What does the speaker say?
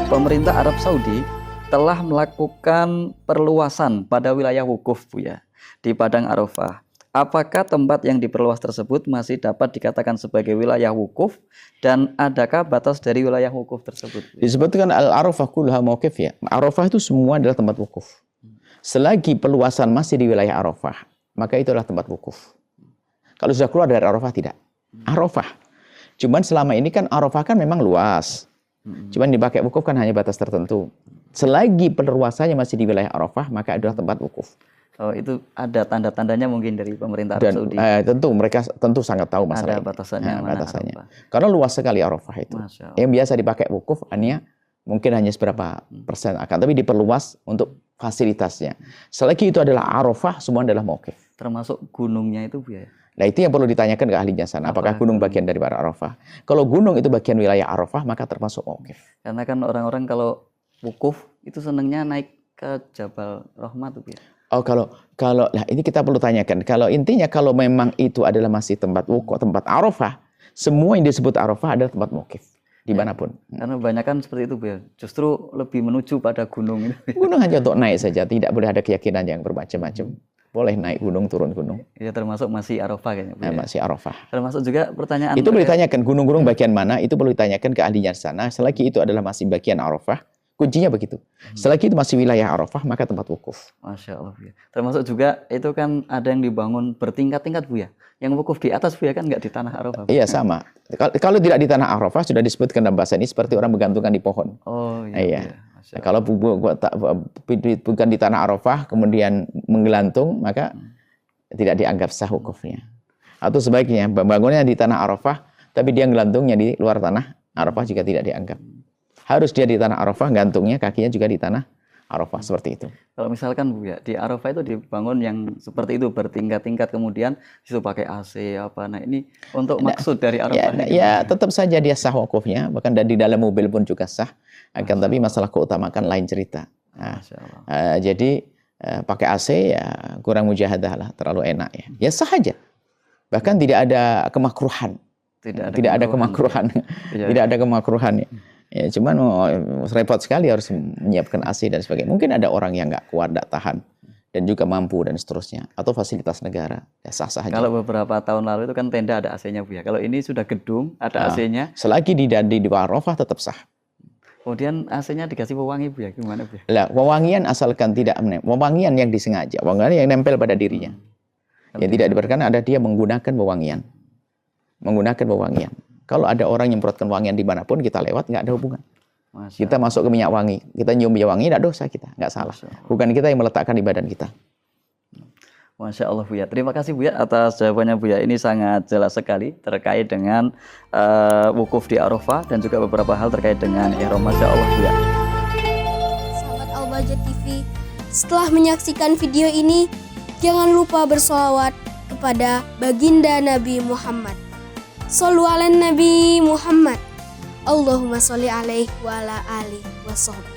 pemerintah Arab Saudi telah melakukan perluasan pada wilayah wukuf, Bu ya, di Padang Arafah. Apakah tempat yang diperluas tersebut masih dapat dikatakan sebagai wilayah wukuf dan adakah batas dari wilayah wukuf tersebut? Disebutkan Al-Arafah kullaha mauqif ya. Arafah itu semua adalah tempat wukuf. Selagi perluasan masih di wilayah Arafah, maka itu adalah tempat wukuf. Kalau sudah keluar dari Arafah tidak. Arafah. Cuman selama ini kan Arafah kan memang luas. Cuman dipakai wukuf kan hanya batas tertentu. Selagi perluasannya masih di wilayah Arafah, maka adalah tempat wukuf. Oh, itu ada tanda-tandanya mungkin dari pemerintah Arab Saudi. Tentu mereka sangat tahu masalah ada batasannya, batasannya. Karena luas sekali Arafah itu. Yang biasa dipakai wukuf hanya mungkin hanya seberapa persen akan, tapi diperluas untuk fasilitasnya. Selagi itu adalah Arafah, semua adalah mauqif. Termasuk gunungnya itu, Bu ya. Nah, itu yang perlu ditanyakan ke ahlinya sana. Apakah gunung bagian dari Arafah? Kalau gunung itu bagian wilayah Arafah, maka termasuk mauqif. Karena kan orang-orang kalau wukuf itu senangnya naik ke Jabal Rahmah tuh, Bu ya. Oh, kalau nah ini kita perlu tanyakan. Kalau intinya kalau memang itu adalah masih tempat wukuf, tempat Arafah, semua yang disebut Arafah adalah tempat mauqif dimanapun. Karena banyak kan seperti itu, Bu ya. Justru lebih menuju pada gunung itu. Gunung hanya untuk naik saja, tidak boleh ada keyakinan yang bermacam-macam. Boleh naik gunung, turun gunung. Ya, termasuk masih Arafah kayaknya, Bu ya. Masih Arafah. Termasuk juga pertanyaan itu boleh ditanyakan gunung-gunung bagian mana, itu perlu ditanyakan ke ahlinya sana. Selagi itu adalah masih bagian Arafah, kuncinya begitu. Selagi itu masih wilayah Arafah, maka tempat wukuf. Masya Allah, Bu ya. Termasuk juga itu kan ada yang dibangun bertingkat-tingkat, Bu ya. Yang wukuf di atas, Bu ya, kan nggak di tanah Arafah. Iya, sama. Kalau tidak di tanah Arafah, sudah disebutkan dalam bahasa ini seperti orang menggantungkan di pohon. Oh iya. Nah, kalau bukan di tanah Arafah, kemudian menggelantung, maka tidak dianggap sah wukufnya. Atau sebaiknya, bangunnya di tanah Arafah, tapi dia gelantungnya di luar tanah Arafah juga tidak dianggap. Harus dia di tanah Arafah, gantungnya, kakinya juga di tanah Arafah, seperti itu. Kalau misalkan, Bu ya, di Arafah itu dibangun yang seperti itu, bertingkat-tingkat, kemudian disitu pakai AC, apa. Nah, ini untuk maksud dari Arafah. Ya, tetap saja dia sah wukufnya, bahkan di dalam mobil pun juga sah. Akan tapi masalah keutamaan lain cerita. Nah, jadi pakai AC ya kurang mujahadah lah, terlalu enak ya. Ya sah aja. Bahkan tidak ada kemakruhan. Tidak ada kemakruhan. Tidak ada kemakruhan ya. Ya, cuman repot sekali harus menyiapkan AC dan sebagainya. Mungkin ada orang yang nggak kuat, nggak tahan, dan juga mampu dan seterusnya. Atau fasilitas negara, ya sah-sah aja. Kalau beberapa tahun lalu itu kan tenda ada AC-nya, Bu ya. Kalau ini sudah gedung, ada AC-nya. Selagi di Arafah tetap sah. Kemudian AC-nya dikasih pewangi, Bu ya. Gimana, Bu ya? Lah, wewangian asalkan tidak wewangian yang disengaja, wewangian yang nempel pada dirinya. Yang tidak diperkenankan ada dia menggunakan wewangian. Menggunakan wewangian. Kalau ada orang yang memperotkan wangian dimanapun kita lewat, nggak ada hubungan. Kita masuk ke minyak wangi, kita nyium minyak wangi, tidak dosa kita, nggak salah. Bukan kita yang meletakkan di badan kita. Masya Allah, Bu ya. Terima kasih, Bu ya, atas jawabannya, Bu ya. Ini sangat jelas sekali terkait dengan wukuf di Arafah dan juga beberapa hal terkait dengan ihram. Masya Allah, Bu ya. Sahabat Al-Bahjah TV, setelah menyaksikan video ini, jangan lupa bersolawat kepada baginda Nabi Muhammad. Shollu ala Nabi Muhammad. Allahumma sholli alaihi wa ala alihi wa sahbihi.